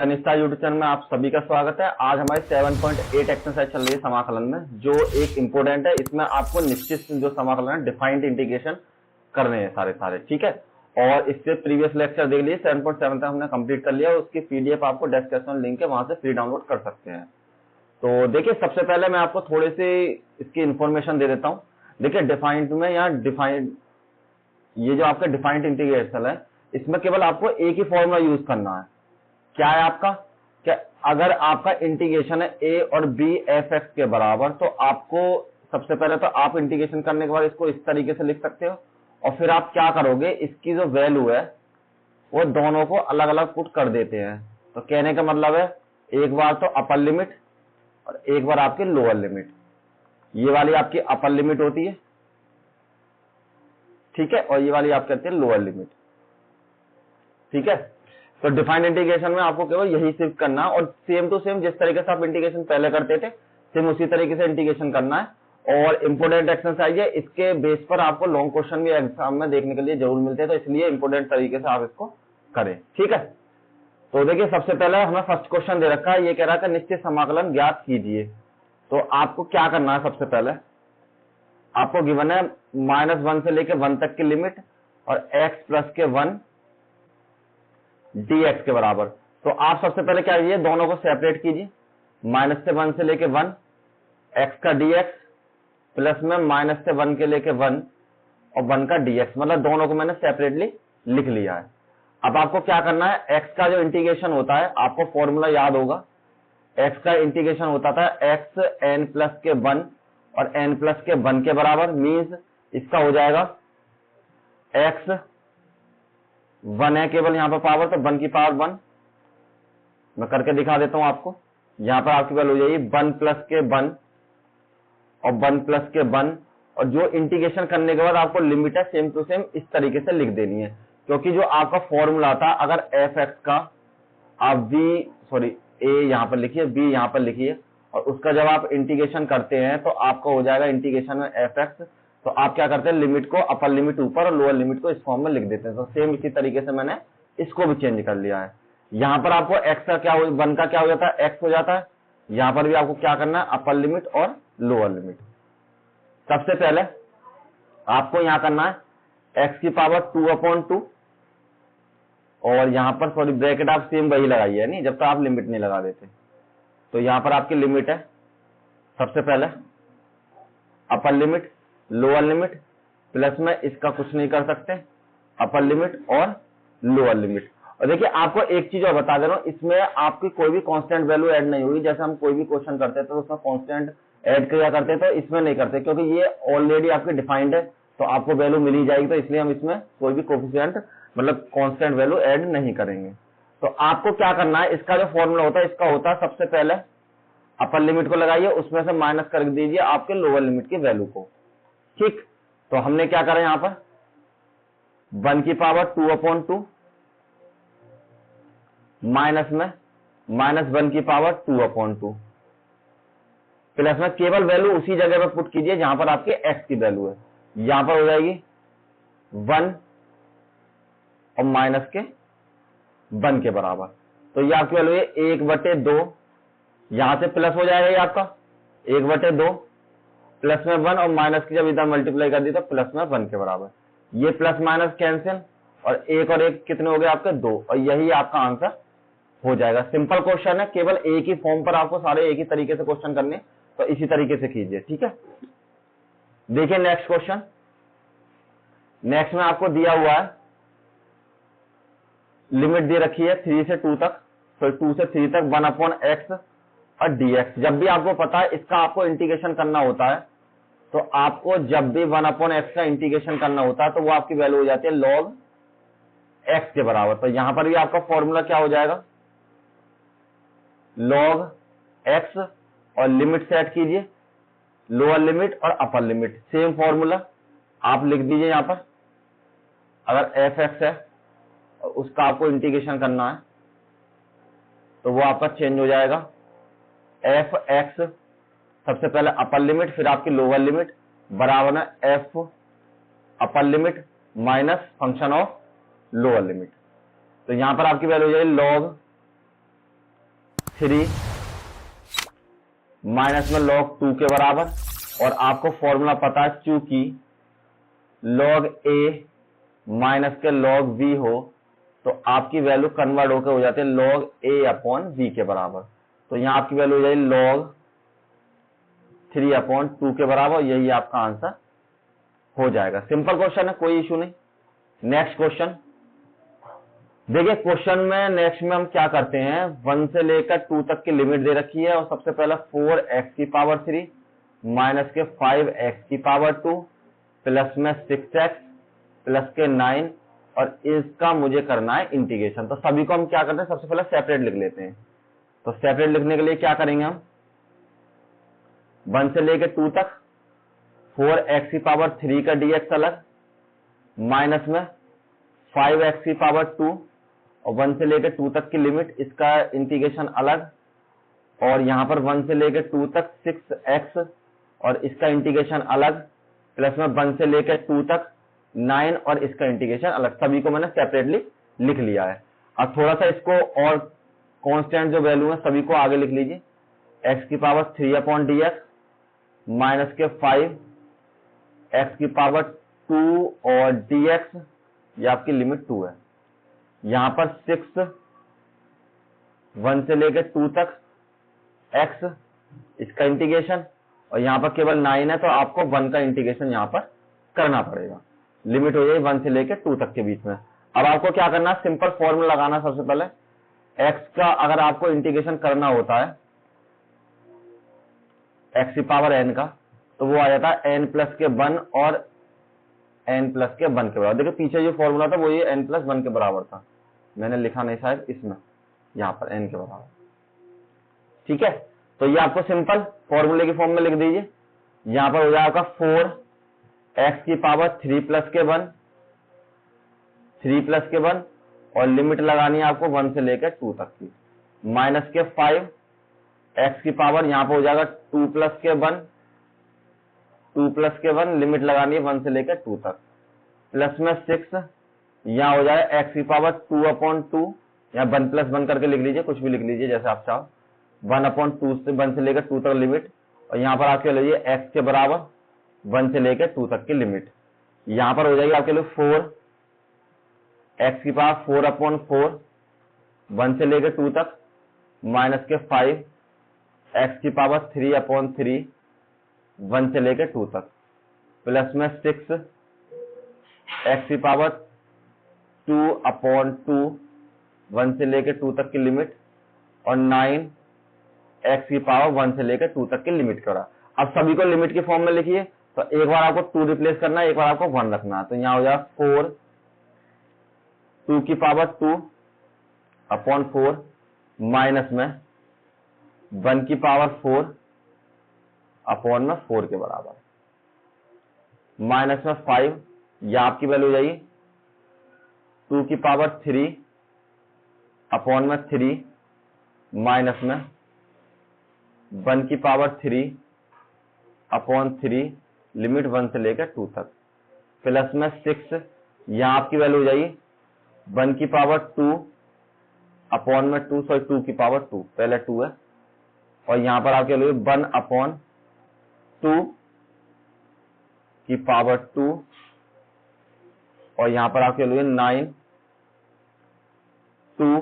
कनिष्ठा YouTube channel में आप सभी का स्वागत है। आज हमारी 7.8 एक्सरसाइज चल रही है समाकलन में, जो एक इंपोर्टेंट है। इसमें आपको निश्चित जो समाकलन है डिफाइंड इंटीग्रेशन करने हैं सारे, ठीक है। और इससे प्रीवियस लेक्चर देख लीजिए, 7.7 तक हमने कंप्लीट कर लिया। उसकी पीडीएफ आपको डिस्क्रिप्शन लिंक है, वहां से फ्री डाउनलोड कर सकते हैं। तो देखिए, सबसे पहले मैं आपको थोड़ी सी इसकी इंफॉर्मेशन दे देता हूँ। देखिए, डिफाइंड में या डिफाइंड, ये जो आपका डिफाइंड इंटीग्रेशन है, इसमें केवल आपको एक ही फॉर्मूला यूज करना है। क्या है आपका? क्या अगर आपका इंटीग्रेशन है a और b एफ एक्स के बराबर, तो आपको सबसे पहले तो आप इंटीग्रेशन करने के बाद इसको इस तरीके से लिख सकते हो। और फिर आप क्या करोगे, इसकी जो वैल्यू है वो दोनों को अलग अलग पुट कर देते हैं। तो कहने का मतलब है, एक बार तो अपर लिमिट और एक बार आपकी लोअर लिमिट। ये वाली आपकी अपर लिमिट होती है, ठीक है, और ये वाली आप कहते हैं लोअर लिमिट, ठीक है। तो डिफाइंड इंटीग्रेशन में आपको केवल यही सिर्फ करना है, और सेम टू सेम जिस तरीके से आप इंटीग्रेशन पहले करते थे, सेम उसी तरीके से इंटीग्रेशन करना है। और इंपोर्टेंट एक्सरसाइज है, इसके बेस पर आपको लॉन्ग क्वेश्चन भी एग्जाम में देखने के लिए जरूर मिलते हैं, तो इसलिए इंपोर्टेंट तरीके से आप इसको करें, ठीक है। तो देखिए, सबसे पहले हमें फर्स्ट क्वेश्चन दे रखा है, ये कह रहा है निश्चित समाकलन ज्ञात कीजिए। तो आपको क्या करना है, सबसे पहले आपको गिवन है -1 से लेकर 1 तक की लिमिट और x प्लस के 1 dx के बराबर। तो आप सबसे पहले क्या कीजिए, दोनों को सेपरेट कीजिए। -1 से लेके 1 x का dx प्लस में -1 से लेके 1 और 1 का dx, मतलब दोनों को मैंने सेपरेटली लिख लिया है। अब आपको क्या करना है, x का जो इंटीग्रेशन होता है, आपको फॉर्मूला याद होगा। x का इंटीग्रेशन होता था x n प्लस के 1 और n प्लस के 1 के बराबर। मीन्स इसका हो जाएगा x 1 है केवल यहाँ पर पावर, तो 1 की पावर 1। मैं करके दिखा देता हूं आपको। यहाँ पर आपकी वैल्यू हो जाएगी 1 प्लस के 1 और 1 प्लस के 1, और जो इंटीग्रेशन करने के बाद आपको लिमिट है सेम टू सेम इस तरीके से लिख देनी है। क्योंकि जो आपका फॉर्मूला था, अगर एफ एक्स का आप ए यहाँ पर लिखिए, बी यहाँ पर लिखिए, और उसका जब आप इंटीग्रेशन करते हैं तो आपका हो जाएगा इंटीग्रेशन में एफ एक्स। तो आप क्या करते हैं, लिमिट को अपर लिमिट ऊपर और लोअर लिमिट को इस फॉर्म में लिख देते हैं। तो सेम इसी तरीके से मैंने इसको भी चेंज कर लिया है। यहाँ पर आपको एक्स का क्या हो, 1 का क्या हो जाता है, एक्स हो जाता है। यहाँ पर भी आपको क्या करना है, अपर लिमिट और लोअर लिमिट। सबसे पहले आपको यहाँ करना है एक्स की पावर 2/2, और यहाँ पर ब्रैकेट आप सेम वही लगाइए, नहीं जब तक आप लिमिट नहीं लगा देते। तो यहाँ पर आपकी लिमिट है, सबसे पहले upper limit lower limit, plus में इसका कुछ नहीं कर सकते, अपर लिमिट और लोअर लिमिट। और देखिए, आपको एक चीज और बता दे रहा हूं, इसमें आपकी कोई भी कांस्टेंट वैल्यू ऐड नहीं होगी। जैसे हम कोई भी क्वेश्चन करते हैं तो उसमें कांस्टेंट ऐड किया करते हैं, तो इसमें नहीं करते, क्योंकि ये ऑलरेडी आपकी डिफाइंड है, तो आपको वैल्यू मिल ही जाएगी। तो इसलिए हम इसमें कोई भी कोफिशिएंट मतलब कांस्टेंट वैल्यू ऐड नहीं करेंगे। तो आपको क्या करना है, इसका जो फॉर्मूला होता है, इसका होता है सबसे पहले अपर लिमिट को लगाइए, उसमें से माइनस कर दीजिए आपके लोअर लिमिट की वैल्यू को, ठीक। तो हमने क्या करा यहाँ पर, 1 की पावर 2/2 माइनस में -1 की पावर 2/2, प्लस में केवल वैल्यू उसी जगह पर पुट कीजिए जहां पर आपके x की वैल्यू है। यहां पर हो जाएगी 1 और माइनस के 1 के बराबर। तो ये आपकी वैल्यू है 1/2, यहां से प्लस हो जाएगा ये आपका 1/2 प्लस में 1, और माइनस की जब इधर मल्टीप्लाई कर दी तो प्लस में 1 के बराबर। ये प्लस माइनस कैंसिल, और 1 और 1 कितने हो गए आपके 2, और यही आपका आंसर हो जाएगा। सिंपल क्वेश्चन है, केवल एक ही फॉर्म पर आपको सारे एक ही तरीके से क्वेश्चन करने, तो इसी तरीके से कीजिए, ठीक है। देखिए नेक्स्ट क्वेश्चन। नेक्स्ट में आपको दिया हुआ है, लिमिट दे रखी है 3 से 2 तक, तो 2 से 3 तक 1/x और dx। जब भी आपको पता है इसका आपको इंटीग्रेशन करना होता है, तो आपको जब भी 1/x का इंटीग्रेशन करना होता है, तो वो आपकी वैल्यू हो जाती है log x के बराबर। तो यहां पर भी आपका फॉर्मूला क्या हो जाएगा, log x, और लिमिट सेट कीजिए, लोअर लिमिट और अपर लिमिट, सेम फॉर्मूला आप लिख दीजिए यहाँ पर। अगर एफ एक्स है और उसका आपको इंटीग्रेशन करना है, तो वो आपका चेंज हो जाएगा एफ एक्स, सबसे पहले अपर लिमिट फिर आपकी लोअर लिमिट, बराबर में F upper limit minus function of lower limit. तो यहां पर आपकी वैल्यू हो जाएगी log 3 माइनस में log 2 के बराबर, और आपको फॉर्मूला पता है चूंकि log a माइनस के log v हो तो आपकी वैल्यू कन्वर्ट होकर हो जाती है log a अपॉन v के बराबर। तो यहां आपकी वैल्यू हो जाएगी log 3 अपॉन 2 के बराबर। यही आपका आंसर हो जाएगा। सिंपल क्वेश्चन है, कोई इशू नहीं। नेक्स्ट क्वेश्चन देखिए, क्वेश्चन में नेक्स्ट में हम क्या करते हैं, 1 से लेकर 2 तक की लिमिट दे रखी है, और सबसे पहले 4x की पावर 3 माइनस के 5x की पावर 2 प्लस में 6x प्लस के 9, और इसका मुझे करना है इंटीग्रेशन। तो सभी को हम क्या करते हैं, सबसे पहले सेपरेट लिख लेते हैं। तो सेपरेट लिखने के लिए क्या करेंगे हम, 1 से लेकर 2 तक 4x की पावर 3 का dx अलग, माइनस में 5x की पावर 2 और 1 से लेकर 2 तक की लिमिट, इसका इंटीग्रेशन अलग, और यहां पर 1 से लेकर 2 तक 6x और इसका इंटीग्रेशन अलग, प्लस में 1 से लेकर 2 तक 9 और इसका इंटीग्रेशन अलग। सभी को मैंने सेपरेटली लिख लिया है। अब थोड़ा सा इसको और कांस्टेंट जो वैल्यू है सभी को आगे लिख लीजिए। x की पावर 3 अपॉन dx माइनस के 5 x की पावर 2 और dx, ये आपकी लिमिट 2 है। यहां पर 6 1 से लेकर 2 तक x, इसका इंटीग्रेशन, और यहां पर केवल 9 है तो आपको 1 का इंटीग्रेशन यहां पर करना पड़ेगा। लिमिट हो जाएगी 1 से लेकर 2 तक के बीच में। अब आपको क्या करना है, सिंपल फॉर्मूला लगाना। सबसे पहले x का अगर आपको इंटीग्रेशन करना होता है x की पावर n का, तो वो आ जाता है n प्लस के 1 और n प्लस के 1 के बराबर। देखिए पीछे जो फॉर्मूला था वो ये n प्लस 1 के बराबर था, मैंने लिखा नहीं शायद इसमें, यहां पर n के बराबर। ठीक है, तो ये आपको सिंपल फॉर्मूले की फॉर्म में लिख दीजिए। यहां पर हो जाएगा 4x की पावर 3 प्लस के 1, 3 प्लस के 1, और लिमिट लगानी है आपको 1 से लेकर 2 तक की, माइनस के 5 x की पावर, यहां पर हो जाएगा 2 प्लस के 1, 2 प्लस के 1, लिमिट लगानी है 1 से लेकर 2 तक, प्लस में 6, यहां हो जाएगा x की पावर 2 अपॉन 2, यहां 1 प्लस 1 करके लिख लीजिए, कुछ भी लिख लीजिए जैसे आप चाहो, 1 अपॉन 2 से 1 से लेकर 2 तक लिमिट, और यहां पर आपके लीजिए x के बराबर 1 से लेकर 2 तक की लिमिट। यहां पर हो जाएगी आपके लिए 4 x की पावर 4 अपॉन 4 1 से लेकर 2 तक, माइनस के 5 x की पावर 3 अपॉन 3 1 से लेकर 2 तक, प्लस में 6 x की पावर 2 अपॉन 2 1 से लेकर 2 तक की लिमिट, और 9 x की पावर 1 से लेकर 2 तक की लिमिट करा। अब सभी को लिमिट की फॉर्म में लिखिए, तो एक बार आपको 2 रिप्लेस करना है, एक बार आपको 1 रखना है। तो यहां हो जाएगा 4 2 की पावर 2 अपॉन 4 माइनस में 1 की पावर 4 अपॉन में 4 के बराबर, माइनस में 5, यह आपकी वैल्यू हो जाएगी 2 की पावर 3 अपॉन में 3 माइनस में 1 की पावर 3 अपॉन 3, लिमिट 1 से लेकर 2 तक, प्लस में 6, यहां आपकी वैल्यू हो जाएगी 1 की पावर 2 अपॉन में 2, सॉरी 2 की पावर 2, पहले 2 है, और यहां पर आपके वैल्यू 1 अपॉन 2 की पावर 2, और यहां पर आपके वैल्यू 9 2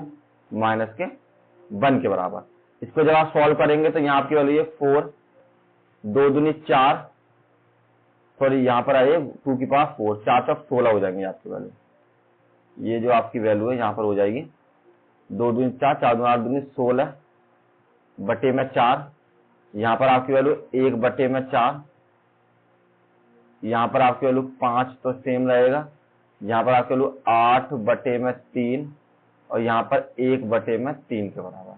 माइनस के 1 के बराबर। इसको जब आप सॉल्व करेंगे तो यहां आपकी वैल्यू 4 2 दूनी 4, सॉरी यहां पर आइए 2 की पावर 4, 4 तक 16 हो जाएंगे आपकी वैल्यू। ये जो आपकी वैल्यू है यहां पर हो जाएगी 2 दूनी 4, 4 दूनी 8 दूनी 16 बटे में 4, यहां पर आपकी वैल्यू 1 बटे में 4, यहां पर आपकी वैल्यू 5 तो सेम रहेगा, यहां पर आपकी वैल्यू 8 बटे में 3, और यहां पर 1 बटे में 3 के बराबर।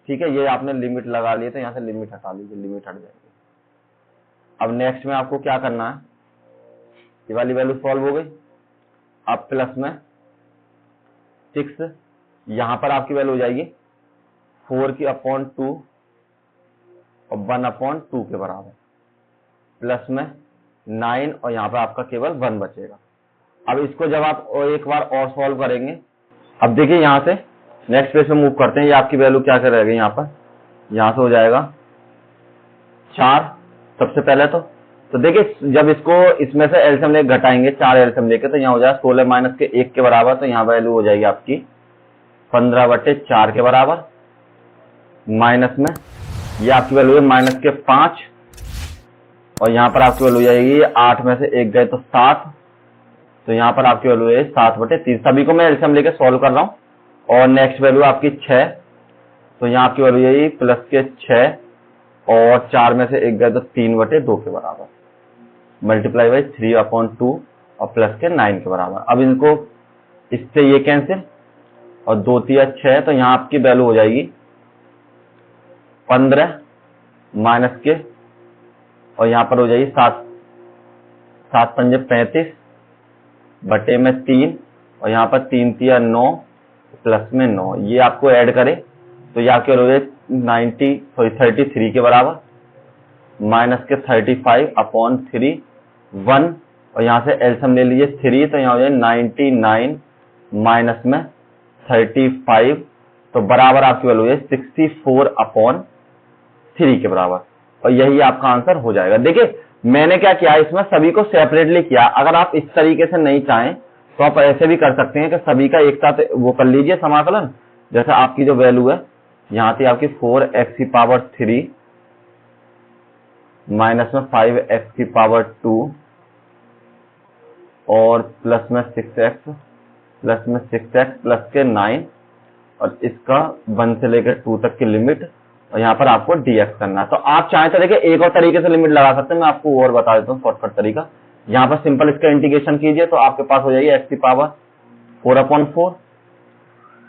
ठीक है, ये आपने लिमिट लगा ली, तो यहां से लिमिट हटा लीजिए, लिमिट हट जाएगी। अब नेक्स्ट में आपको क्या करना है, ये वाली वैल्यू सॉल्व हो गई। अब प्लस में 6, यहां पर आपकी वैल्यू हो जाएगी 4 की अपॉन 2 और 1 अपॉन 2 के बराबर, प्लस में 9, और यहां पर आपका केवल 1 बचेगा। अब इसको जब आप एक बार और सॉल्व करेंगे, अब देखिए यहां से नेक्स्ट पेज पे मूव करते हैं। ये आपकी वैल्यू क्या कर रहेगी, यहाँ पर यहां से हो जाएगा 4 सबसे पहले। तो देखिए जब इसको इसमें से एलसीएम लेके घटाएंगे, 4 एलसीएम लेके, तो यहाँ हो जाएगा 16 माइनस के 1 के बराबर। तो यहाँ वैल्यू हो जाएगी आपकी 15/4 के बराबर। माइनस में ये आपकी वैल्यू है माइनस के 5, और यहाँ पर आपकी वैल्यू हो जाएगी 8 में से 1 गए तो 7, तो यहाँ पर आपकी वैल्यू है 7/3। सभी को मैं एलसीएम लेके सॉल्व कर रहा हूँ। और नेक्स्ट वैल्यू आपकी 6, तो यहाँ आपकी वैल्यू है प्लस के 6 और 4 में से 1 गए तो 3/2 के बराबर, मल्टीप्लाई बाई 3/2 और प्लस के 9 के बराबर। अब इनको इससे ये कैंसिल और 2 3 6, तो यहाँ आपकी वैल्यू हो जाएगी 15 माइनस के, और यहाँ पर हो जाएगी 7 5 35 बटे में 3, और यहाँ पर 3 3 9 प्लस में 9। ये आपको ऐड करें तो ये आपके हो जाए 33 के बराबर, माइनस के 35/3 1, और यहाँ से एलसीएम ले लीजिए 3, तो यहाँ हो जाए 99 माइनस में 35, तो बराबर आपकी वैल्यू है 64/3 के बराबर। और यही आपका आंसर हो जाएगा। देखिए मैंने क्या किया, इसमें सभी को सेपरेटली किया। अगर आप इस तरीके से नहीं चाहें तो आप ऐसे भी कर सकते हैं कि सभी का एक साथ वो कर लीजिए समाकलन। जैसे आपकी जो वैल्यू है यहाँ थी आपकी 4x³ माइनस में 5x² और प्लस में 6x प्लस में 6x प्लस के 9, और इसका 1 से लेकर 2 तक की लिमिट, और यहाँ पर आपको dx करना है। तो आप चाहें तो देखिए एक और तरीके से लिमिट लगा सकते हैं, मैं आपको और बता देता हूँ शॉर्टकट तरीका। यहाँ पर सिंपल इसका इंटीग्रेशन कीजिए तो आपके पास हो जाएगी x⁴/4,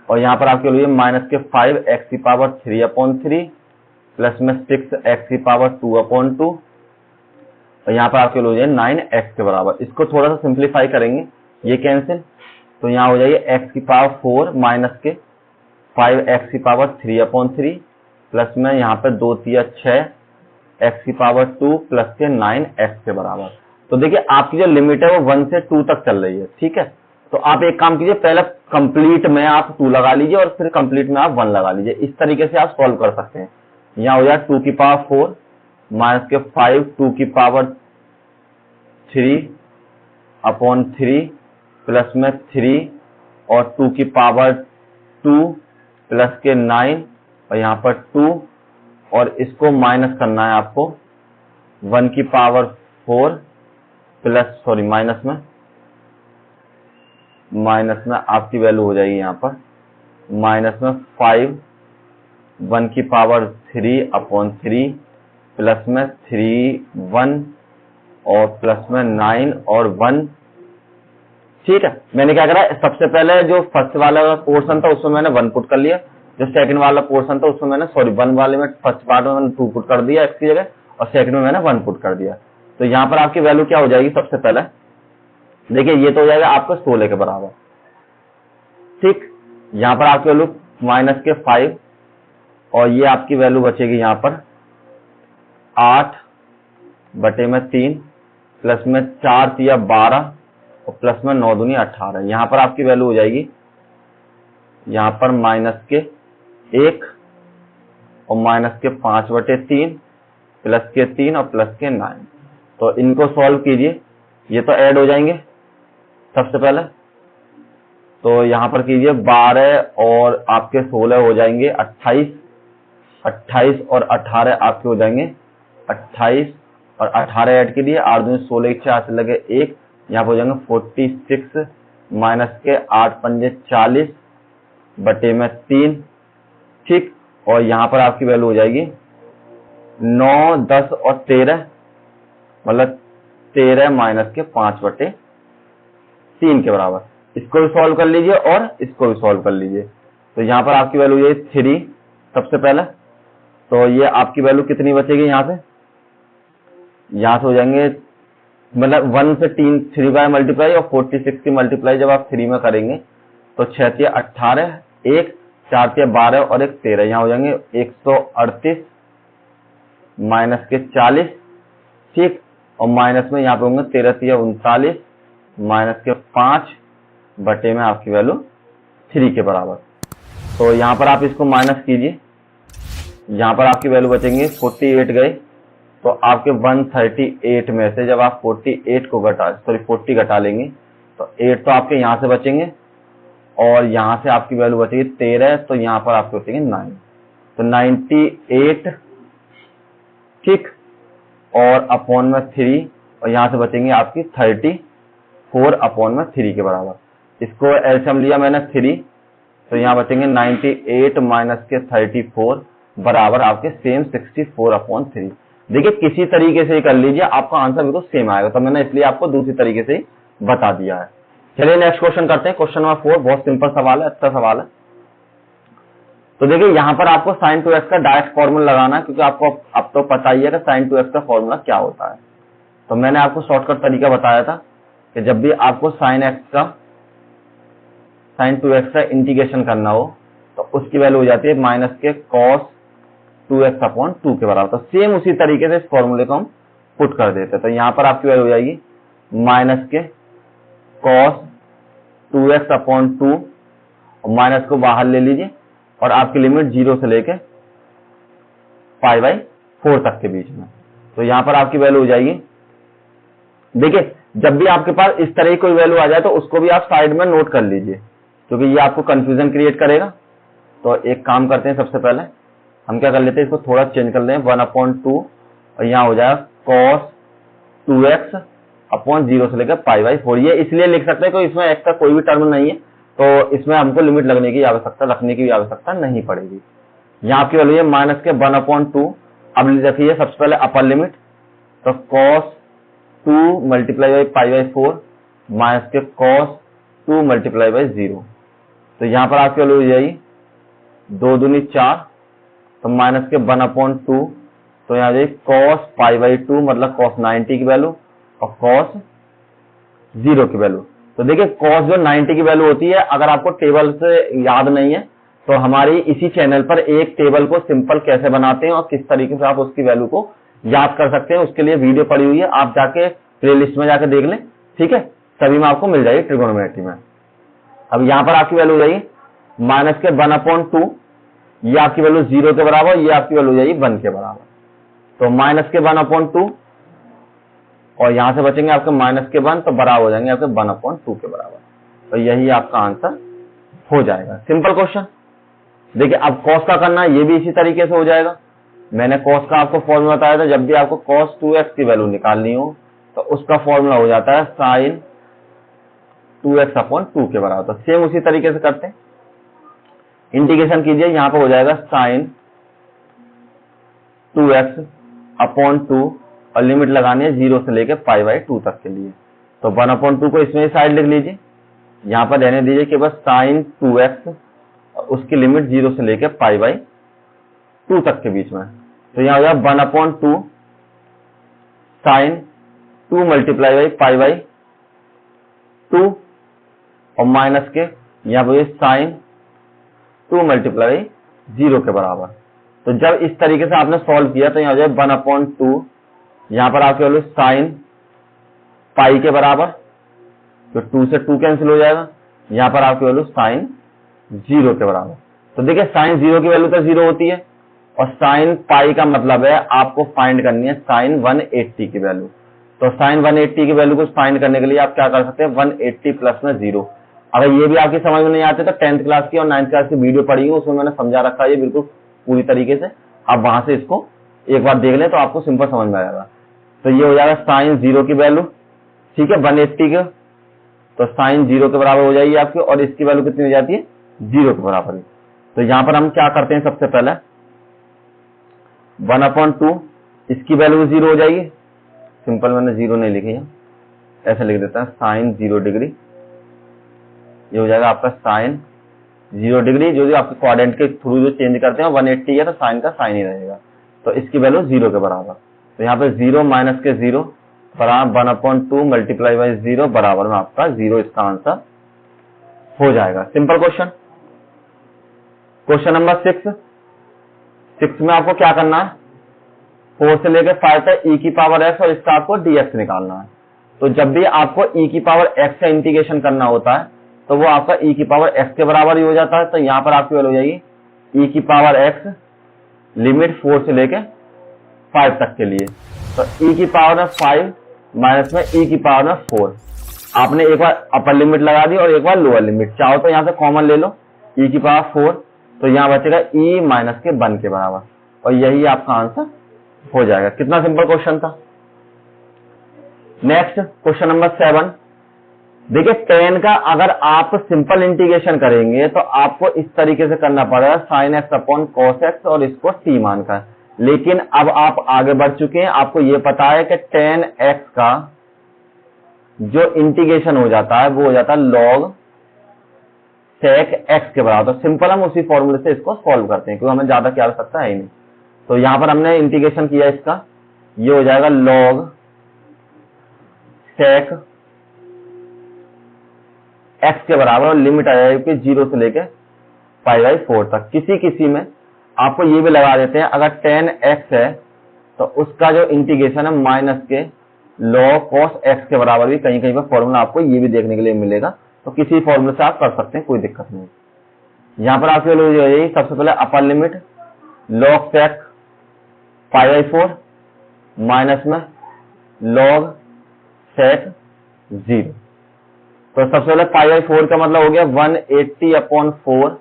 और यहाँ पर आपके लिए माइनस के 5x⁴/3 प्लस में 6x⁴/2/2, और यहाँ पर आपके हो जाए 9x के बराबर। इसको थोड़ा सा सिंप्लीफाई करेंगे, ये कैंसिल, तो यहाँ हो जाएगी x⁴ माइनस के 5x⁴3/3 प्लस में यहाँ पे 2 3 6 x⁴2 प्लस के 9x के बराबर। तो देखिए आपकी जो लिमिट है वो 1 से 2 तक चल रही है, ठीक है। तो आप एक काम कीजिए, पहले कंप्लीट में आप 2 लगा लीजिए और फिर कंप्लीट में आप 1 लगा लीजिए। इस तरीके से आप सॉल्व कर सकते हैं। यहाँ हो जाए 2⁴ माइनस के 5 2⁵3/3 प्लस में 3 और 2⁵2 प्लस के 9, और यहाँ पर 2, और इसको माइनस करना है आपको 1⁴ प्लस माइनस में आपकी वैल्यू हो जाएगी यहाँ पर माइनस में 5 1⁵3/3 प्लस में 3 1 और प्लस में 9 और 1, ठीक है। मैंने क्या करा, सबसे पहले जो फर्स्ट वाला पोर्शन था उसमें मैंने 1 पुट कर लिया, जो सेकंड वाला पोर्शन था उसमें मैंने 1 वाले में फर्स्ट पार्ट में मैंने 2 पुट कर दिया x की जगह, और सेकंड में मैंने 1 पुट कर दिया। तो यहाँ पर आपकी वैल्यू क्या हो जाएगी, सबसे पहले देखिए ये तो हो जाएगा आपका 16 के बराबर, ठीक। यहाँ पर आपकी वैल्यू माइनस के 5, और ये आपकी वैल्यू बचेगी यहाँ पर 8/3 प्लस में 4 3 12 और प्लस में 9 दूनी 18। यहाँ पर आपकी वैल्यू हो जाएगी यहाँ पर माइनस के 1 और माइनस के 5/3 प्लस के 3 और प्लस के 9। तो इनको सॉल्व कीजिए, ये तो ऐड हो जाएंगे सबसे पहले। तो यहाँ पर कीजिए 12 और आपके 16 हो जाएंगे 28, 28 और 18 आपके हो जाएंगे 28 और 18 ऐड कीजिए, 8 दूनी 16 4 से लगे 1, यहाँ पर हो जाएंगे 46 माइनस के 8 5 40 बटे में 3, ठीक। और यहाँ पर आपकी वैल्यू हो जाएगी 9 10 और 13, मतलब 13 माइनस के 5/3 के बराबर। इसको भी सॉल्व कर लीजिए और इसको भी सॉल्व कर लीजिए। तो यहाँ पर आपकी वैल्यू ये 3 सबसे पहले, तो ये आपकी वैल्यू कितनी बचेगी यहाँ से हो जाएंगे, मतलब 1 से 3 बाय मल्टीप्लाई और 46 की मल्टीप्लाई जब आप 3 में करेंगे तो 6 3 18, 1 4 3 12 और 1 13, यहाँ हो जाएंगे 138 माइनस के 40, ठीक। और माइनस में यहाँ पे होंगे 13 3 39 माइनस के 5 बटे में आपकी वैल्यू 3 के बराबर। तो यहाँ पर आप इसको माइनस कीजिए, यहाँ पर आपकी वैल्यू बचेंगे 48 गए, तो आपके 138 में से जब आप 40 घटा लेंगे तो 8 तो आपके यहाँ से बचेंगे और यहाँ से आपकी वैल्यू बचेगी 13, तो यहाँ पर आपके बचेंगे 9, तो 98 ठीक, और अपॉन में 3, और यहाँ से बचेंगे आपकी 34 अपॉन में 3 के बराबर। इसको एलसीएम लिया मैंने 3, तो यहाँ बचेंगे 98 माइनस के 34 बराबर आपके सेम 64 अपॉन 3। देखिए किसी तरीके से ही कर लीजिए, आपका आंसर बिल्कुल सेम आएगा, तो मैंने इसलिए आपको दूसरी तरीके से ही बता दिया है। चलिए नेक्स्ट क्वेश्चन करते हैं। क्वेश्चन नंबर 4 बहुत सिंपल सवाल है, अच्छा सवाल है। तो देखिए यहाँ पर आपको sin 2x का डायरेक्ट फॉर्मूला लगाना है, क्योंकि आपको अब तो पता ही है कि sin 2x का फॉर्मूला क्या होता है। तो मैंने आपको शॉर्टकट तरीका बताया था कि जब भी आपको sin 2x का इंटीग्रेशन करना हो तो उसकी वैल्यू हो जाती है माइनस के cos 2x अपॉन 2 के बराबर। तो सेम उसी तरीके से इस फॉर्मूले को हम पुट कर देते हैं। तो यहाँ पर आपकी वैल्यू हो जाएगी माइनस के cos 2x अपॉन 2, और माइनस को बाहर ले लीजिए और आपकी लिमिट 0 से लेके π/4 तक के बीच में। तो यहाँ पर आपकी वैल्यू हो जाएगी, देखिए जब भी आपके पास इस तरह की कोई वैल्यू आ जाए तो उसको भी आप साइड में नोट कर लीजिए, क्योंकि ये आपको कंफ्यूजन क्रिएट करेगा। तो एक काम करते हैं, सबसे पहले हम क्या कर लेते हैं, इसको थोड़ा चेंज कर लें 1/2, और यहाँ हो जाएगा cos 2x अपॉन 0 से लेकर π/4। ये इसलिए लिख सकते हैं क्योंकि इसमें x का कोई भी टर्म नहीं है, तो इसमें हमको लिमिट रखने की आवश्यकता नहीं पड़ेगी। यहाँ आपकी वैल्यू है माइनस के 1/2। अब रखिए सबसे पहले अपर लिमिट, तो cos 2 मल्टीप्लाई बाई π/4 माइनस के cos 2 मल्टीप्लाई बाई 0। तो यहाँ पर आपकी वैल्यू हो जाएगी 2 दूनी 4, तो माइनस के 1/2, तो यहाँ जाएगी cos π/2 मतलब cos 90 की वैल्यू और cos 0 की वैल्यू। तो देखिए cos जो 90 की वैल्यू होती है, अगर आपको टेबल से याद नहीं है तो हमारी इसी चैनल पर एक टेबल को सिंपल कैसे बनाते हैं और किस तरीके से आप उसकी वैल्यू को याद कर सकते हैं, उसके लिए वीडियो पड़ी हुई है, आप जाके प्लेलिस्ट में जाके देख लें, ठीक है, सभी में आपको मिल जाएगी ट्रिगोनोमेट्री में। अब यहाँ पर आपकी वैल्यू हो जाएगी माइनस के 1/2, ये आपकी वैल्यू 0 के बराबर, ये आपकी वैल्यू हो जाएगी 1 के बराबर। तो माइनस के 1/2 और यहां से बचेंगे आपके माइनस के 1, तो बराबर हो जाएंगे आपके 1/2 के बराबर। तो यही आपका आंसर हो जाएगा। Simple question. देखिए अब cos का करना है, ये भी इसी तरीके से हो जाएगा। मैंने cos का आपको फॉर्मूला बताया था, जब भी आपको cos 2x की वैल्यू निकालनी हो तो उसका फॉर्मूला हो जाता है sin 2x अपॉन 2 के बराबर। तो सेम उसी तरीके से करते हैं, इंटीग्रेशन कीजिए, यहां पर हो जाएगा sin 2x अपॉन 2 और लिमिट लगानी है 0 से लेकर π/2 तक के लिए। तो 1/2 को इसमें साइड लिख लीजिए, यहां पर रहने दीजिए कि बस sin 2x और उसकी लिमिट 0 से लेकर π/2 तक के बीच में। तो यहां हो जाएगा 1/2 sin 2 मल्टीप्लाई बाई π/2 और माइनस के यहाँ पर sin 2 मल्टीप्लाई 0 के बराबर। तो जब इस तरीके से आपने सॉल्व किया तो यहाँ हो जाए 1/2, यहाँ पर आपकी वैल्यू sin पाई के बराबर, तो 2 से 2 कैंसिल हो जाएगा, यहाँ पर आपकी वैल्यू sin 0 के बराबर। तो देखिए sin 0 की वैल्यू तो 0 होती है और sin पाई का मतलब है आपको फाइंड करनी है sin 180 की वैल्यू। तो sin 180 की वैल्यू को फाइंड करने के लिए आप क्या कर सकते हैं, 180 प्लस में 0। अगर ये भी आपकी समझ में नहीं आते तो 10th क्लास की और 9th क्लास की वीडियो पढ़ी है, उसमें मैंने समझा रखा है ये बिल्कुल पूरी तरीके से, आप वहां से इसको एक बार देख लें तो आपको सिंपल समझ में आएगा। तो ये हो जाएगा sin 0 की वैल्यू, ठीक है, 180 के, तो sin 0 के बराबर हो जाएगी आपकी, और इसकी वैल्यू कितनी हो जाती है, 0 के बराबर। तो यहां पर हम क्या करते हैं, सबसे पहले 1/2 इसकी वैल्यू 0 हो जाएगी, सिंपल मैंने 0 नहीं लिखी है, ऐसे लिख देता है sin 0 डिग्री। ये हो जाएगा आपका sin 0 डिग्री, जो आपके क्वाड्रेंट के थ्रू जो चेंज करते हैं 180 है तो साइन का साइन ही रहेगा, तो इसकी वैल्यू 0 के बराबर। तो यहाँ पे 0 माइनस के 0 बराबर 1/2 मल्टीप्लाई बाई 0 बराबर में आपका 0, इसका आंसर हो जाएगा। Simple question. क्वेश्चन नंबर 6 में आपको क्या करना है, 4 से लेकर 5 तक e की पावर x और इसका आपको dx निकालना है। तो जब भी आपको e की पावर x का इंटीग्रेशन करना होता है तो वो आपका e की पावर x के बराबर ही हो जाता है। तो यहाँ पर आपकी वैल्यू हो जाएगी e की पावर x लिमिट 4 से लेके 5 तक के लिए। तो e की पावर में 5 माइनस में e की पावर में 4। आपने एक बार अपर लिमिट लगा दी और एक बार लोअर लिमिट, चाहो तो यहां से कॉमन ले लो e की पावर 4, तो यहां बचेगा e माइनस के 1 के बराबर, और यही आपका आंसर हो जाएगा। कितना सिंपल क्वेश्चन था। Next question number 7। देखिए 10 का अगर आप सिंपल इंटीग्रेशन करेंगे तो आपको इस तरीके से करना पड़ेगा, sin x upon cos x और इसको t मानकर। लेकिन अब आप आगे बढ़ चुके हैं, आपको यह पता है कि 10x का जो इंटीग्रेशन हो जाता है वो हो जाता है log sec x के बराबर। तो सिंपल हम उसी फॉर्मूले से इसको सॉल्व करते हैं, क्योंकि हमें ज्यादा क्या आवश्यकता है ही नहीं। तो यहां पर हमने इंटीग्रेशन किया इसका, ये हो जाएगा log sec x के बराबर, और लिमिट आ जाएगी 0 से लेके π/4 तक। किसी में आपको ये भी लगा देते हैं, अगर 10x है तो उसका जो इंटीग्रेशन है माइनस के log cos x के बराबर भी कहीं कहीं पर फॉर्मूला आपको ये भी देखने के लिए मिलेगा। तो किसी फॉर्मूले से आप कर सकते हैं, कोई दिक्कत नहीं। यहां पर आपकी वैल्यू हो जाएगी सबसे पहले upper limit log sec π/4 minus में log sec 0। तो सबसे पहले π/4 का मतलब हो गया 180/4,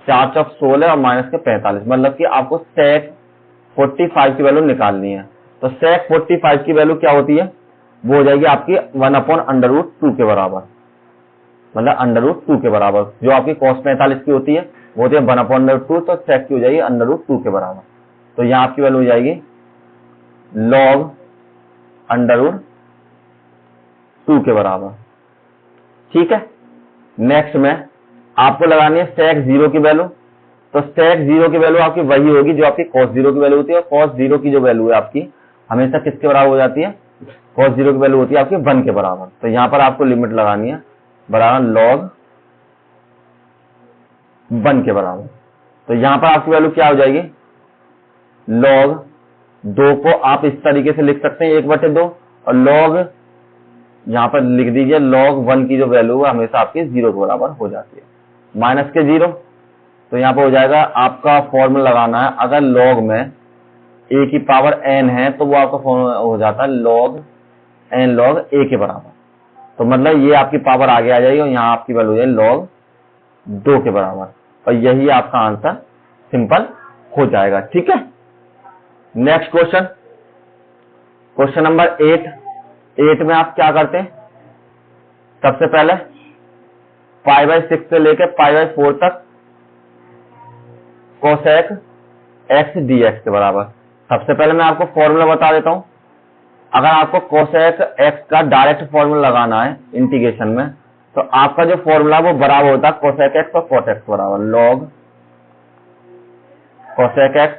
4 चौक 16 और माइनस के 45, मतलब कि आपको sec 45 की वैल्यू निकालनी है। तो sec 45 की वैल्यू क्या होती है, वो हो जाएगी आपकी 1/√2 के बराबर, मतलब √2 के बराबर। जो आपकी cos 45 की होती है वो होती है 1/√2, तो sec की हो जाएगी √2 के बराबर। तो यहां आपकी वैल्यू हो जाएगी log √2 के बराबर। ठीक है। नेक्स्ट में आपको लगानी है sec 0 की वैल्यू। तो sec 0 की वैल्यू आपकी वही होगी जो आपकी cos 0 की वैल्यू होती है। cos 0 की जो वैल्यू है आपकी हमेशा किसके बराबर हो जाती है, cos 0 की वैल्यू होती है आपकी 1 के बराबर। तो यहां पर आपको लिमिट लगानी है बराबर log 1 के बराबर। तो यहां पर आपकी वैल्यू क्या हो जाएगी, log 2 को आप इस तरीके से लिख सकते हैं 1/2, और log यहां पर लिख दीजिए log 1 की जो वैल्यू है हमेशा आपकी 0 के बराबर हो जाती है, माइनस के 0। तो यहां पर हो जाएगा, आपका फॉर्मूला लगाना है, अगर log में a की पावर n है तो वो आपका फॉर्मूला हो जाता है log n log a के बराबर। तो मतलब ये आपकी पावर आगे आ जाएगी और यहां आपकी वैल्यू हो जाएगी log 2 के बराबर, और यही आपका आंसर सिंपल हो जाएगा। ठीक है। नेक्स्ट क्वेश्चन, क्वेश्चन नंबर 8 में आप क्या करते हैं, सबसे पहले π/6 से लेकर π/4 तक cosec x dx के बराबर। सबसे पहले मैं आपको फॉर्मूला बता देता हूं। अगर आपको cosec x का डायरेक्ट फॉर्मूला लगाना है इंटीग्रेशन में, तो आपका जो फॉर्मूला वो बराबर होता है cosec x और cot x बराबर log cosec x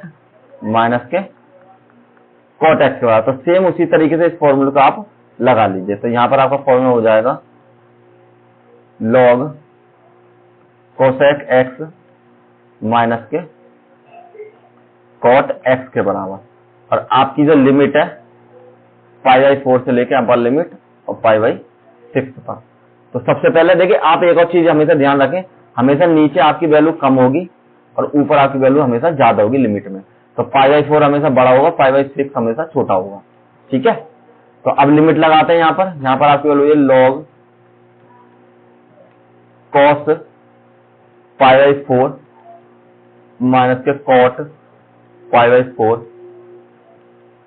माइनस के cot x के बराबर। तो सेम उसी तरीके से इस फॉर्मूले को आप लगा लीजिए। तो यहां पर आपका फॉर्मूला हो जाएगा log cosec x माइनस के cot x के बराबर, और आपकी जो लिमिट है π/4 से लेके अपर लिमिट और π/6 तक। तो सबसे पहले देखिए, आप एक और चीज हमेशा ध्यान रखें, हमेशा नीचे आपकी वैल्यू कम होगी और ऊपर आपकी वैल्यू हमेशा ज्यादा होगी लिमिट में। तो π/4 हमेशा बड़ा होगा, π/6 हमेशा छोटा होगा। ठीक है। तो अब लिमिट लगाते हैं यहां पर आपकी वैल्यू है log cos π/4 माइनस के cot π/4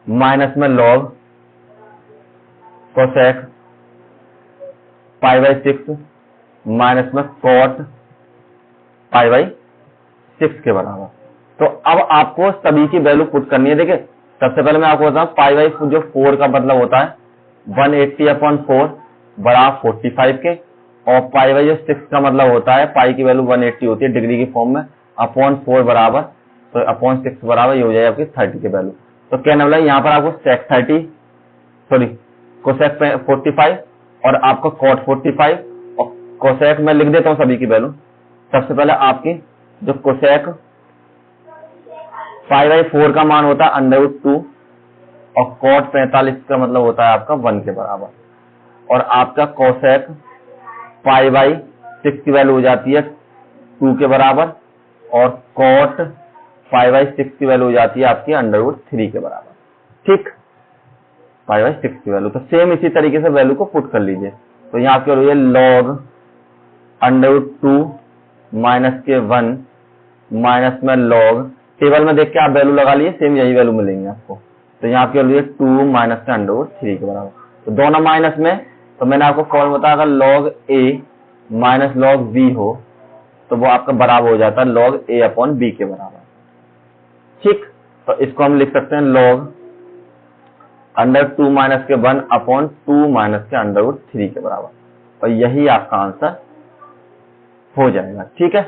माइनस में log cosec π/6 माइनस में cot π/6 के बराबर। तो अब आपको सभी की वैल्यू पुट करनी है। देखिए सबसे पहले मैं आपको बताऊं, π/4 जो 4 का मतलब होता है 180/4 बराबर 45 के, और π/6 का मतलब होता है पाई की वैल्यू 180 होती है डिग्री की फॉर्म में, अपॉन 4 बराबर, तो अपॉन 6 बराबर ये हो जाएगा आपकी 30 की वैल्यू। तो क्या मतलब यहाँ पर आपको sec 30 सॉरी cosec 45 और आपका cot 45 और cosec मैं लिख देता हूँ सभी की वैल्यू। सबसे पहले आपकी जो cosec π/4 का मान होता है √2 और cot 45 का मतलब होता है आपका 1 के बराबर, और आपका cosec π/6 की वैल्यू हो जाती है 2 के बराबर, और cot π/6 की वैल्यू हो जाती है आपकी √3 के बराबर। ठीक, π/6 की वैल्यू। तो सेम इसी तरीके से वैल्यू को पुट कर लीजिए। तो यहाँ आपकी हो रही है log √2 माइनस के 1 माइनस में log, टेबल में देख के आप वैल्यू लगा लिए, सेम यही वैल्यू मिलेंगे आपको। तो यहाँ आपकी हो रही है 2 माइनस के √3 के बराबर। तो दोनों माइनस में, तो मैंने आपको फॉर्मूला बताया, अगर log a minus log b हो तो वो आपका बराबर हो जाता है log a/b के बराबर। ठीक, तो इसको हम लिख सकते हैं log √2 माइनस के 1/2 माइनस के √3 के बराबर, और यही आपका आंसर हो जाएगा। ठीक है,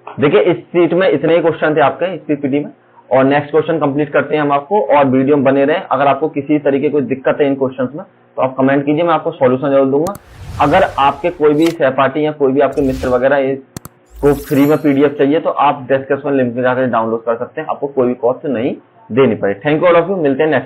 देखिए इस सीट में इतने ही क्वेश्चन थे आपके इस पीपीटी में, और नेक्स्ट क्वेश्चन कंप्लीट करते हैं हम आपको, और वीडियो में बने रहें। अगर आपको किसी तरीके कोई दिक्कत है इन क्वेश्चंस में तो आप कमेंट कीजिए, मैं आपको सॉल्यूशन जरूर दूंगा। अगर आपके कोई भी सहपाठी या कोई भी आपके मित्र वगैरह इसको फ्री में पीडीएफ चाहिए तो आप डिस्क्रिप्शन लिंक में जाकर डाउनलोड कर सकते हैं, आपको कोई भी कॉस्ट नहीं देनी पड़े। Thank you all of you, मिलते हैं नेक्स्ट